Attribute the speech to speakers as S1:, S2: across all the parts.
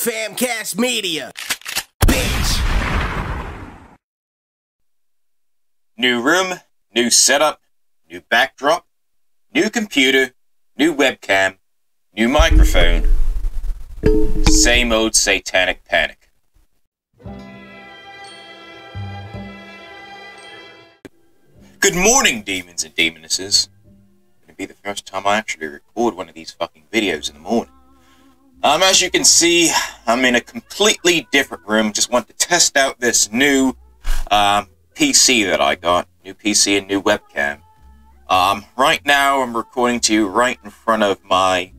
S1: Famcast Media, bitch.
S2: New room, new setup, new backdrop, new computer, new webcam, new microphone. Same old satanic panic. Good morning, demons and demonesses. It's gonna be the first time I actually record one of these fucking videos in the morning. As you can see, I'm in a completely different room. Just want to test out this new PC that I got. New PC and new webcam. Right now, I'm recording to you right in front of my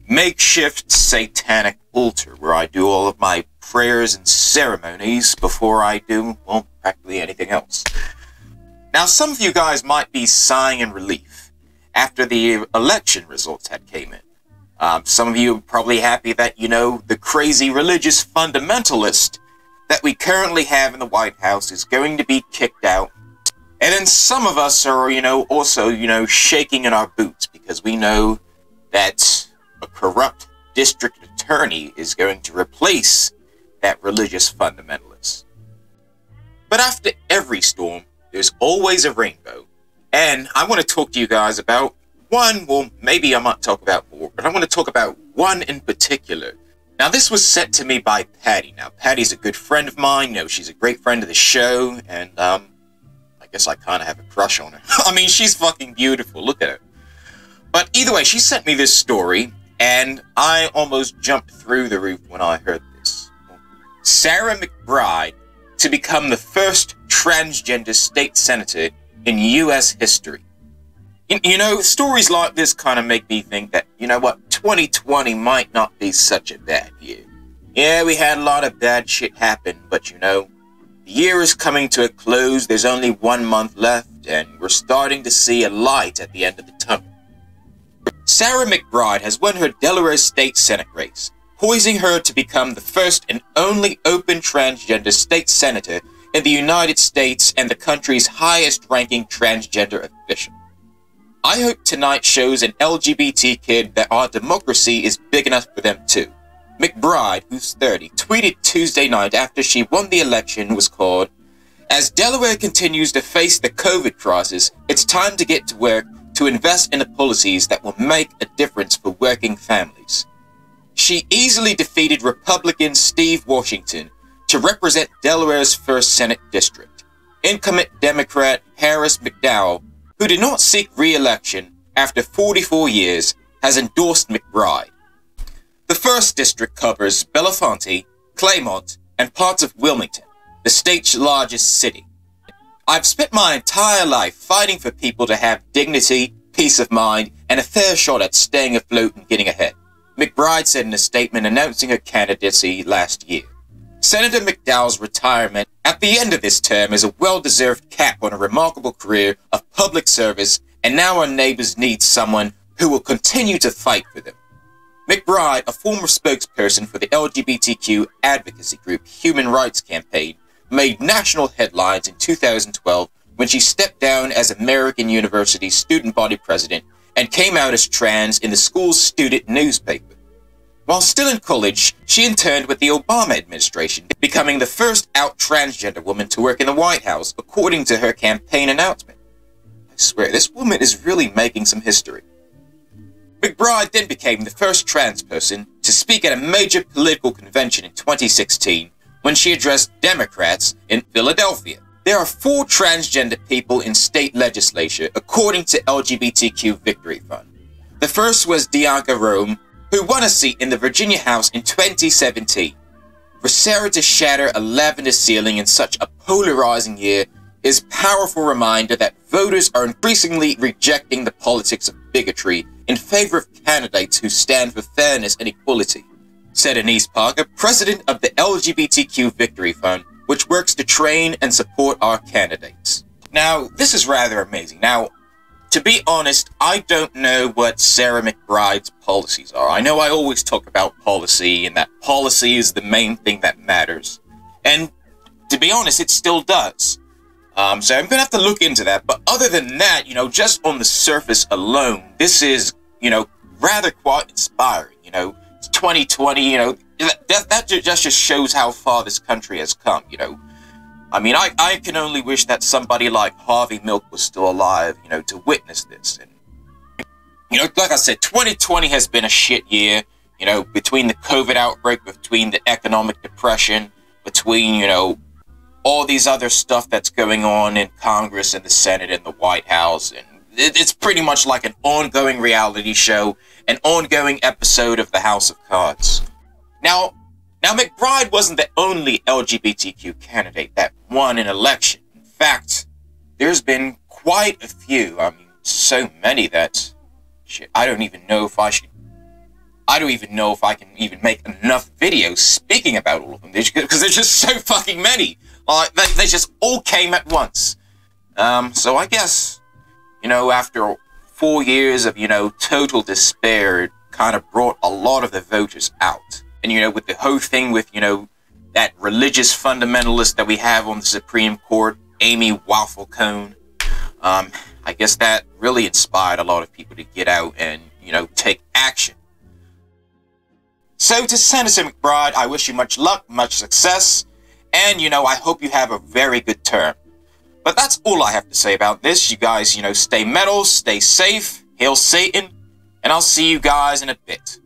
S2: makeshift satanic altar, where I do all of my prayers and ceremonies before I do, well, practically anything else. Now, some of you guys might be sighing in relief after the election results had came in. Some of you are probably happy that, you know, the crazy religious fundamentalist that we currently have in the White House is going to be kicked out. And then some of us are, also, shaking in our boots because we know that a corrupt district attorney is going to replace that religious fundamentalist. But after every storm, there's always a rainbow. And I want to talk to you guys about one, well, maybe I might talk about more, but I want to talk about one in particular. Now, this was sent to me by Patty. Now, Patty's a good friend of mine. She's a great friend of the show, and, I guess I kind of have a crush on her. I mean, she's fucking beautiful. Look at her. But either way, she sent me this story, and I almost jumped through the roof when I heard this. Sarah McBride to become the first transgender state senator in U.S. history. Stories like this kind of make me think that, 2020 might not be such a bad year. Yeah, we had a lot of bad shit happen, but the year is coming to a close, there's only 1 month left, and we're starting to see a light at the end of the tunnel. Sarah McBride has won her Delaware State Senate race, poising her to become the first and only open transgender state senator in the United States and the country's highest-ranking transgender official. I hope tonight shows an LGBT kid that our democracy is big enough for them too. McBride, who's 30, tweeted Tuesday night after she won the election was called, "As Delaware continues to face the COVID crisis, it's time to get to work to invest in the policies that will make a difference for working families." She easily defeated Republican Steve Washington to represent Delaware's 1st Senate District. Incumbent Democrat Harris McDowell, who did not seek re-election after 44 years, has endorsed McBride. The 1st District covers Bellefonte, Claymont, and parts of Wilmington, the state's largest city. "I've spent my entire life fighting for people to have dignity, peace of mind, and a fair shot at staying afloat and getting ahead," McBride said in a statement announcing her candidacy last year. Senator McDowell's retirement at the end of this term is a well-deserved cap on a remarkable career of public service, and now our neighbors need someone who will continue to fight for them. McBride, a former spokesperson for the LGBTQ advocacy group Human Rights Campaign, made national headlines in 2012 when she stepped down as American University's student body president and came out as trans in the school's student newspaper. While still in college, she interned with the Obama administration, becoming the first out transgender woman to work in the White House, according to her campaign announcement. I swear, this woman is really making some history. McBride then became the first trans person to speak at a major political convention in 2016 when she addressed Democrats in Philadelphia. There are 4 transgender people in state legislature, according to LGBTQ Victory Fund. The first was Dianca Rome, who won a seat in the Virginia House in 2017. For Sarah to shatter a lavender ceiling in such a polarizing year is a powerful reminder that voters are increasingly rejecting the politics of bigotry in favor of candidates who stand for fairness and equality, said Anise Parker, president of the LGBTQ Victory Fund, which works to train and support our candidates. Now, this is rather amazing. Now, to be honest, I don't know what Sarah McBride's policies are. I know I always talk about policy, and that policy is the main thing that matters. And to be honest, it still does. So I'm going to have to look into that. But other than that, just on the surface alone, this is, rather quite inspiring. It's 2020, that just shows how far this country has come, you know. I mean, I can only wish that somebody like Harvey Milk was still alive, you know, to witness this. And, you know, like I said, 2020 has been a shit year, you know, between the COVID outbreak, between the economic depression, between, you know, all these other stuff that's going on in Congress and the Senate and the White House. And it's pretty much like an ongoing reality show, an ongoing episode of the House of Cards. Now, McBride wasn't the only LGBTQ candidate that won an election. In fact, there's been quite a few. I mean, so many that, shit, I don't even know if I can even make enough videos speaking about all of them, because there's just so fucking many. Like, they just all came at once. So I guess, you know, after 4 years of, you know, total despair, it kind of brought a lot of the voters out. And, you know, with the whole thing with, you know, that religious fundamentalist that we have on the Supreme Court, Amy Waffle-Cone, I guess that really inspired a lot of people to get out and, you know, take action. So to Senator McBride, I wish you much luck, much success, and, you know, I hope you have a very good term. But that's all I have to say about this. You guys, you know, stay metal, stay safe, hail Satan, and I'll see you guys in a bit.